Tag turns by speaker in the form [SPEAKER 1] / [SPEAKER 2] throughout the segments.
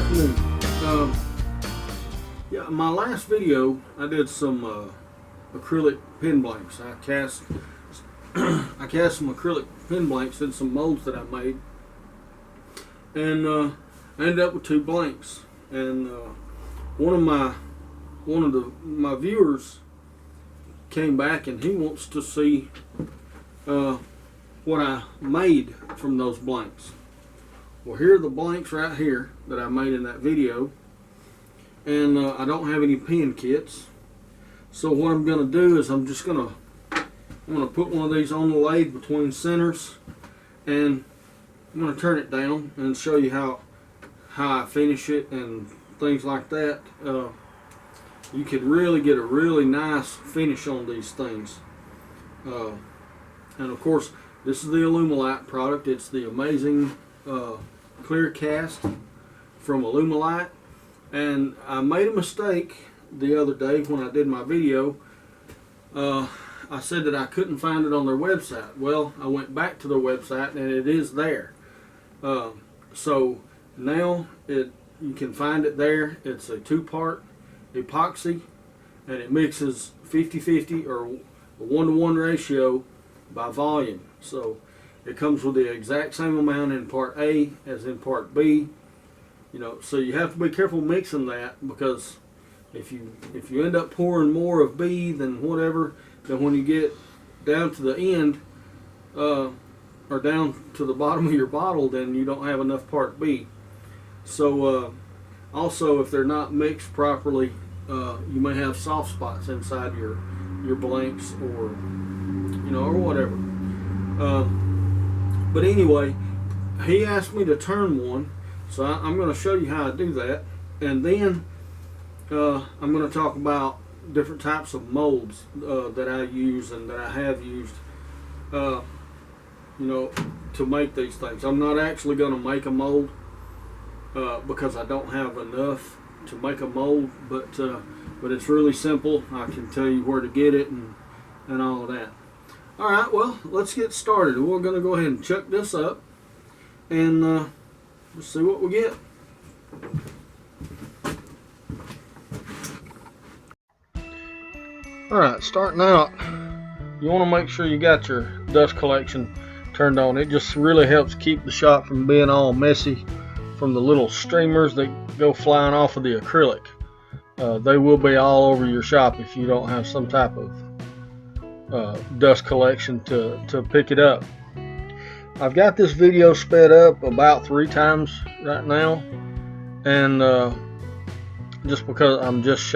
[SPEAKER 1] afternoon. Yeah, my last video I did some acrylic pen blanks. I cast some acrylic pen blanks in some molds that I made, and I ended up with 2 blanks. And one of my viewers came back and he wants to see what I made from those blanks. Well, here are the blanks right here that I made in that video, and I don't have any pen kits. So what I'm going to do is I'm going to put one of these on the lathe between centers, and I'm going to turn it down and show you how I finish it and things like that. You could really get a really nice finish on these things. And of course, this is the Alumalite product. It's the amazing clear cast from Alumalite. And I made a mistake the other day when I did my video. I said that I couldn't find it on their website. Well, I went back to their website and it is there. So now you can find it there. It's a 2-part epoxy, and it mixes 50-50 or a 1-to-1 ratio by volume. So it comes with the exact same amount in part A as in part B. You know, so you have to be careful mixing that, because if you end up pouring more of B than whatever, then when you get down to the end or down to the bottom of your bottle, then you don't have enough part B. So also, if they're not mixed properly, you may have soft spots inside your blanks, or or whatever. But anyway, he asked me to turn one, so I'm going to show you how I do that, and then I'm going to talk about different types of molds that I use and that I have used, to make these things. I'm not actually going to make a mold because I don't have enough to make a mold, but it's really simple. I can tell you where to get it and all of that. All right, well, let's get started. We're going to go ahead and chuck this up and let's see what we get. All right, starting out, you want to make sure you got your dust collection turned on. It just really helps keep the shop from being all messy from the little streamers that go flying off of the acrylic. They will be all over your shop if you don't have some type of dust collection to pick it up. I've got this video sped up about 3 times right now, and just because I'm just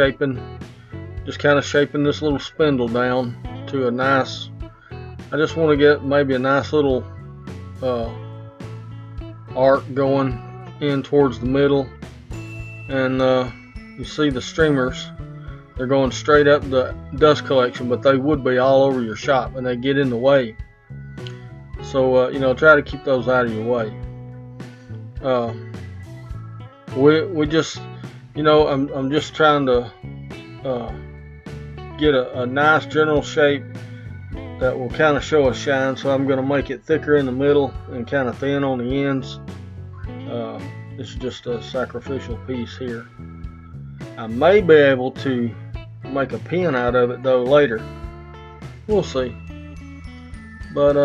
[SPEAKER 1] kind of shaping this little spindle down to a nice, I just want to get maybe a nice little arc going in towards the middle. And you see the streamers, they're going straight up the dust collection, but they would be all over your shop and they get in the way. So try to keep those out of your way. We just, I'm just trying to get a nice general shape that will kind of show a shine. So I'm going to make it thicker in the middle and kind of thin on the ends. This is just a sacrificial piece here. I may be able to make a pen out of it though later. We'll see. But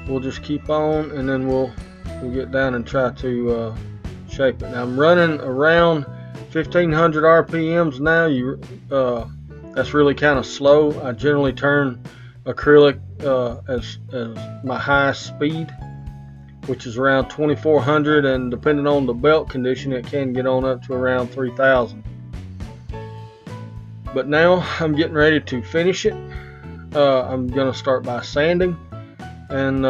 [SPEAKER 1] we'll just keep on, and then we'll get down and try to shape it. Now I'm running around 1500 RPMs now. That's really kind of slow. I generally turn acrylic as my highest speed, which is around 2400, and depending on the belt condition, it can get on up to around 3000. But now I'm getting ready to finish it. I'm going to start by sanding, and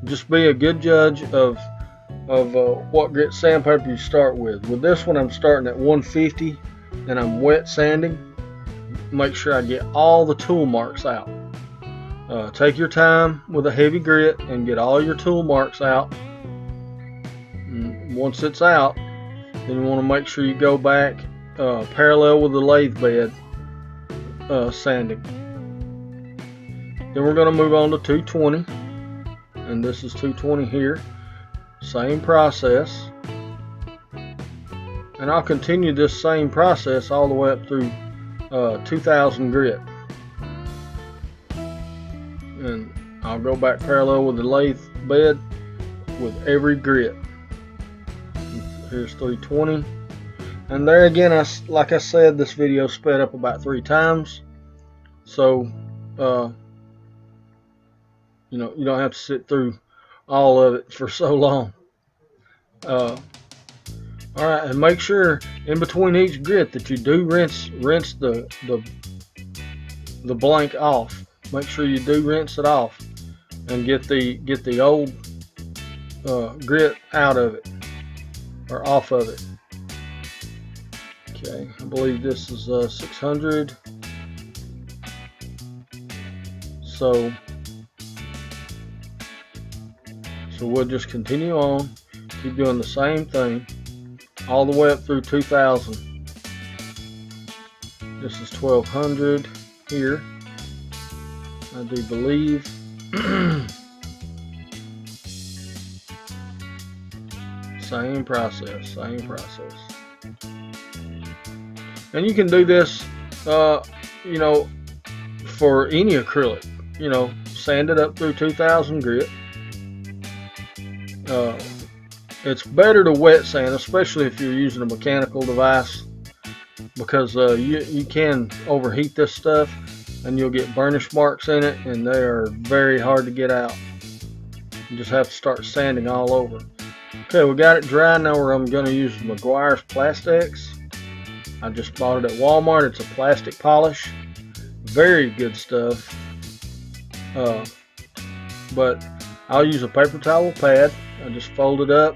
[SPEAKER 1] just be a good judge of what grit sandpaper you start with. With this one, I'm starting at 150, and I'm wet sanding. Make sure I get all the tool marks out. Take your time with a heavy grit and get all your tool marks out. And once it's out, then you want to make sure you go back parallel with the lathe bed sanding. Then we're going to move on to 220, and this is 220 here. same process, and I'll continue this same process all the way up through 2000 grit, and I'll go back parallel with the lathe bed with every grit. Here's 320, and there again, like I said, this video sped up about 3 times, so you know, you don't have to sit through all of it for so long. All right, and make sure in between each grit that you do rinse the blank off. Make sure you do rinse it off and get the old grit out of it or off of it. Okay, I believe this is 600. So we'll just continue on, keep doing the same thing all the way up through 2000. This is 1200 here, I do believe. Same process. And you can do this, you know, for any acrylic. You know, sand it up through 2000 grit. It's better to wet sand, especially if you're using a mechanical device, because you can overheat this stuff and you'll get burnish marks in it, and they are very hard to get out. You just have to start sanding all over. Okay, we got it dry. Now I'm going to use Meguiar's Plastex. I just bought it at Walmart. It's a plastic polish. Very good stuff. But I'll use a paper towel pad. I just fold it up.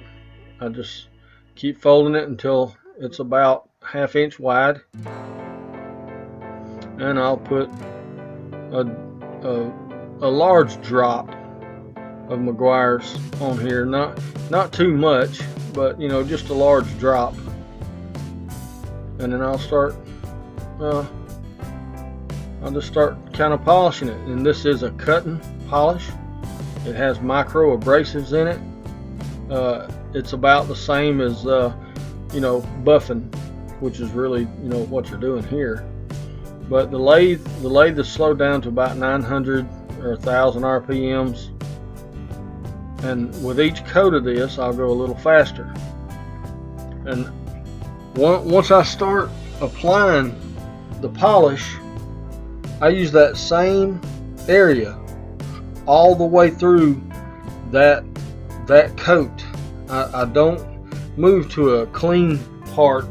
[SPEAKER 1] I just keep folding it until it's about 1/2 inch wide, and I'll put a large drop of Meguiar's on here. Not too much, but you know, just a large drop. And then I'll just start kind of polishing it. And this is a cutting polish. It has micro abrasives in it. It's about the same as you know, buffing, which is really, you know, what you're doing here. But the lathe is slowed down to about 900 or 1000 RPMs, and with each coat of this I'll go a little faster. And once I start applying the polish, I use that same area all the way through that coat. I don't move to a clean part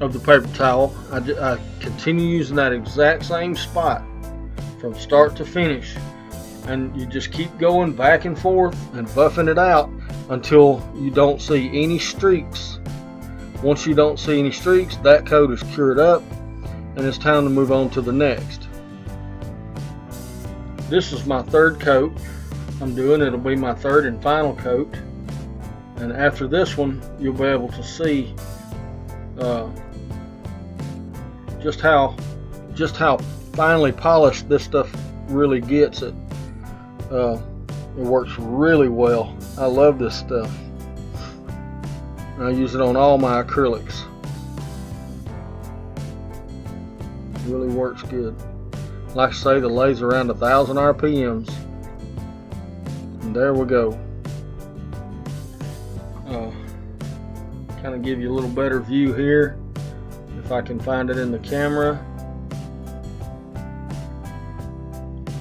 [SPEAKER 1] of the paper towel. I continue using that exact same spot from start to finish, and you just keep going back and forth and buffing it out until you don't see any streaks. Once you don't see any streaks, that coat is cured up and it's time to move on to the next. This is my 3rd coat I'm doing. It'll be my 3rd and final coat, and after this one you'll be able to see just how finely polished this stuff really gets. It works really well. I love this stuff. I use it on all my acrylics. It really works good. Like I say, the lathe's around 1000 RPMs. And there we go. Kind of give you a little better view here, if I can find it in the camera.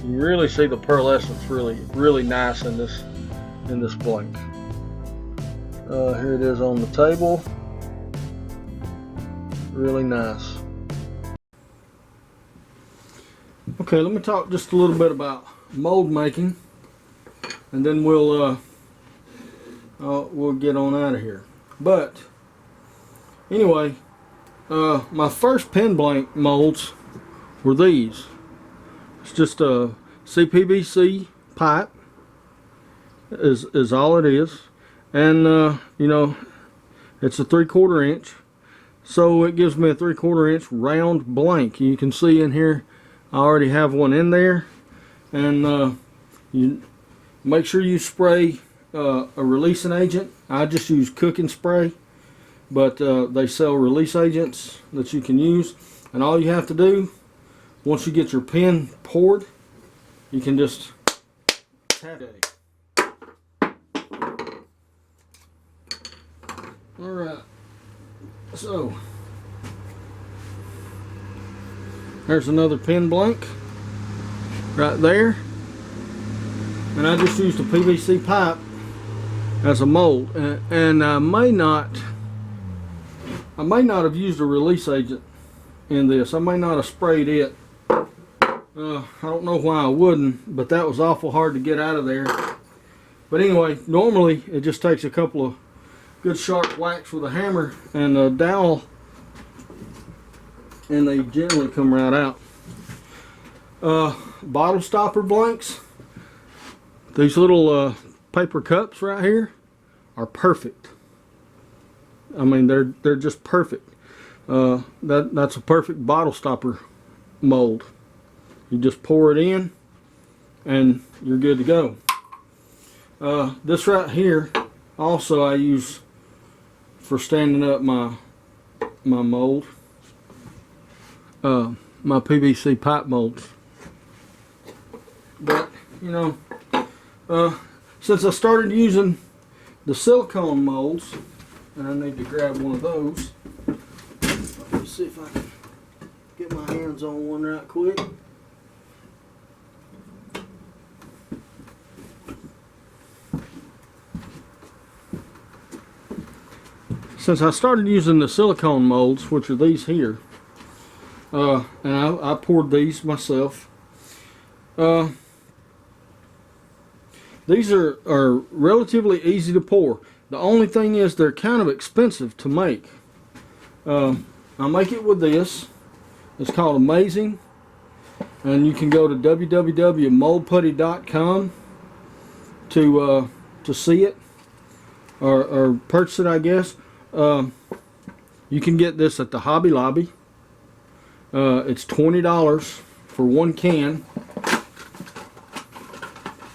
[SPEAKER 1] You really see the pearlescence really nice in this blank. Here it is on the table. Really nice. Okay, let me talk just a little bit about mold making, and then we'll get on out of here. But anyway, my first pen blank molds were these. It's just a CPVC pipe is all it is, and you know, it's a 3/4 inch, so it gives me a 3/4 inch round blank. You can see in here I already have one in there, and you make sure you spray a releasing agent. I just use cooking spray, but they sell release agents that you can use, and all you have to do once you get your pen poured, you can just tap it. Alright, so there's another pen blank right there, and I just used a PVC pipe as a mold, and I may not have used a release agent in this. I may not have sprayed it. I don't know why I wouldn't, but that was awful hard to get out of there. But anyway, normally it just takes a couple of good sharp whacks with a hammer and a dowel, and they generally come right out. Bottle stopper blanks. These little paper cups right here are perfect. I mean, they're just perfect. That's a perfect bottle stopper mold. You just pour it in and you're good to go. This right here also I use for standing up my mold, my PVC pipe molds. But you know, since I started using the silicone molds, and I need to grab one of those. Let me see if I can get my hands on one right quick. Since I started using the silicone molds, which are these here, and I poured these myself. These are relatively easy to pour. The only thing is they're kind of expensive to make. I make it with this. It's called Amazing, and you can go to www.moldputty.com to see it or purchase it, I guess. You can get this at the Hobby Lobby. It's $20 for one can,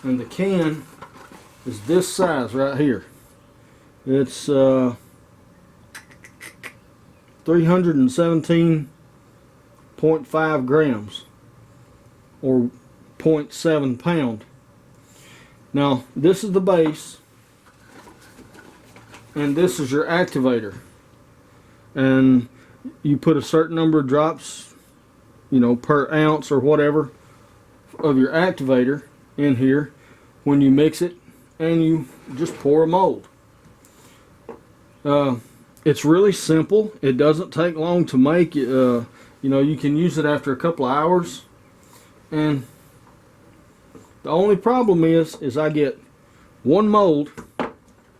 [SPEAKER 1] and the can is this size right here. It's 317.5 grams or 0.7 pound. Now this is the base, and this is your activator, and you put a certain number of drops, you know, per ounce or whatever of your activator in here when you mix it, and you just pour a mold. It's really simple. It doesn't take long to make. You know, you can use it after a couple of hours, and the only problem is I get one mold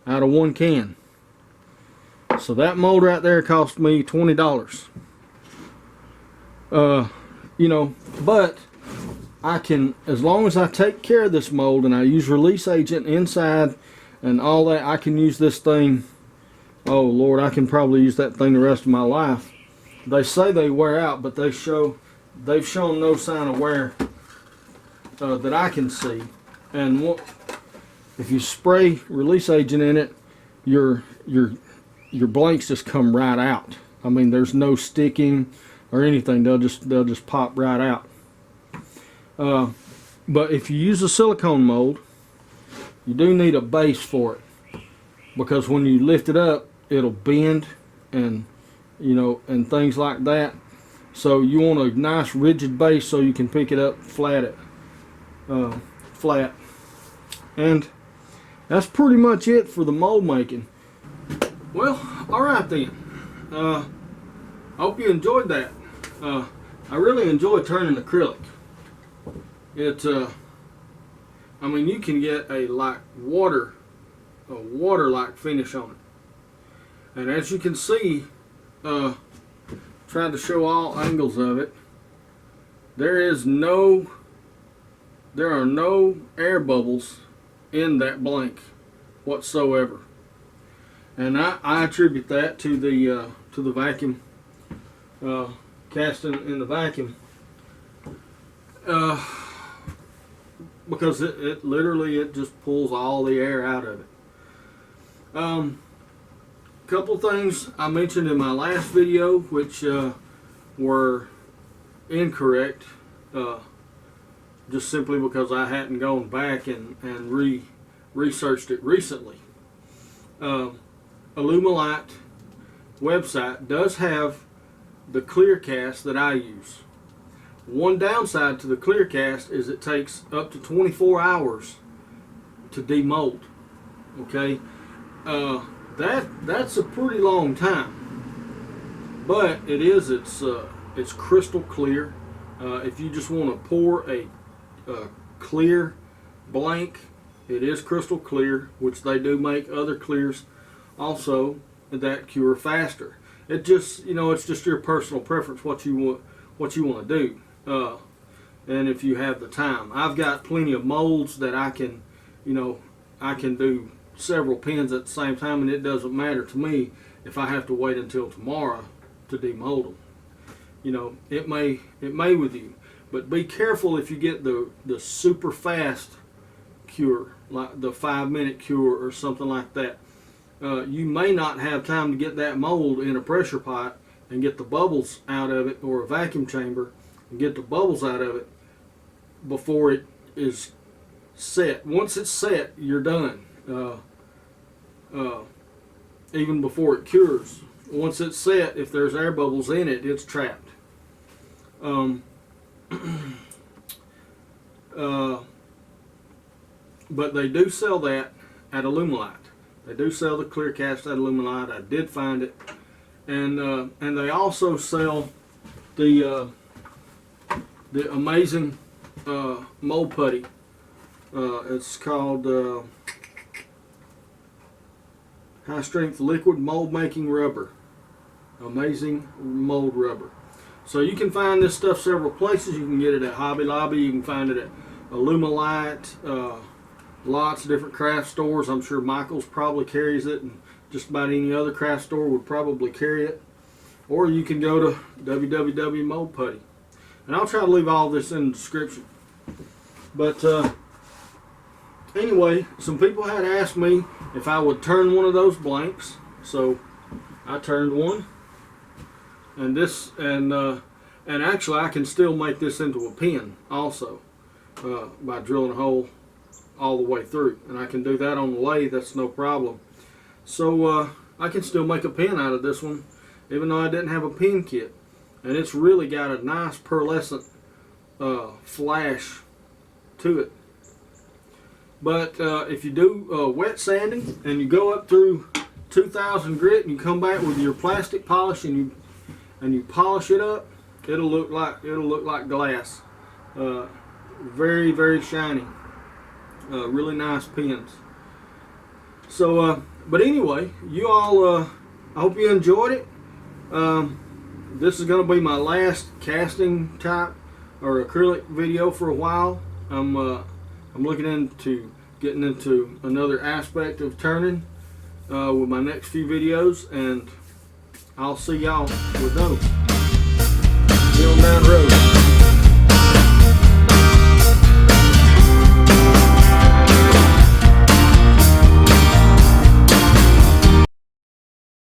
[SPEAKER 1] out of one can. So that mold right there cost me $20. You know, but I can, as long as I take care of this mold and I use release agent inside and all that, I can use this thing. Oh Lord, I can probably use that thing the rest of my life. They say they wear out, but they've shown no sign of wear that I can see. And if you spray release agent in it, your blanks just come right out. I mean, there's no sticking or anything. They'll just pop right out. But if you use a silicone mold, you do need a base for it, because when you lift it up, it'll bend and, you know, and things like that. So you want a nice rigid base so you can pick it up flat. And that's pretty much it for the mold making. Well, alright then. I hope you enjoyed that. I really enjoy turning acrylic. I mean, you can get a water-like finish on it. And as you can see, trying to show all angles of it, there are no air bubbles in that blank whatsoever. And I attribute that to the vacuum, casting in the vacuum. because it literally, it just pulls all the air out of it. Couple things I mentioned in my last video which were incorrect, just simply because I hadn't gone back and researched it recently. Alumalite website does have the clear cast that I use. One downside to the clear cast is it takes up to 24 hours to demold. Okay, that's a pretty long time, but it's crystal clear. If you just want to pour a clear blank, it is crystal clear, which they do make other clears also that cure faster. It just, it's just your personal preference what you want to do, and if you have the time. I've got plenty of molds that I can do several pins at the same time, and it doesn't matter to me if I have to wait until tomorrow to demold them. It may with you, but be careful if you get the super fast cure, like the 5-minute cure or something like that. You may not have time to get that mold in a pressure pot and get the bubbles out of it, or a vacuum chamber and get the bubbles out of it before it is set. Once it's set, you're done. Even before it cures. Once it's set, if there's air bubbles in it, it's trapped. But they do sell that at Alumalite. They do sell the clear cast at Alumalite. I did find it, and they also sell the amazing mold putty. It's called high strength liquid mold making rubber. Amazing mold rubber. So you can find this stuff several places. You can get it at Hobby Lobby. You can find it at Alumalite. Lots of different craft stores. I'm sure Michael's probably carries it, and just about any other craft store would probably carry it. Or you can go to www Mold Putty. And I'll try to leave all this in the description. But anyway, some people had asked me if I would turn one of those blanks. So I turned one. And actually I can still make this into a pin also by drilling a hole all the way through, and I can do that on the lathe. That's no problem. So I can still make a pin out of this one, even though I didn't have a pin kit, and it's really got a nice pearlescent flash to it. But if you do wet sanding and you go up through 2000 grit and you come back with your plastic polish and you polish it up, it'll look like glass. Very, very shiny. Really nice pins. So, but anyway, you all, I hope you enjoyed it. This is going to be my last casting type or acrylic video for a while. I'm looking into getting into another aspect of turning with my next few videos, and I'll see y'all with those. See you on down the road.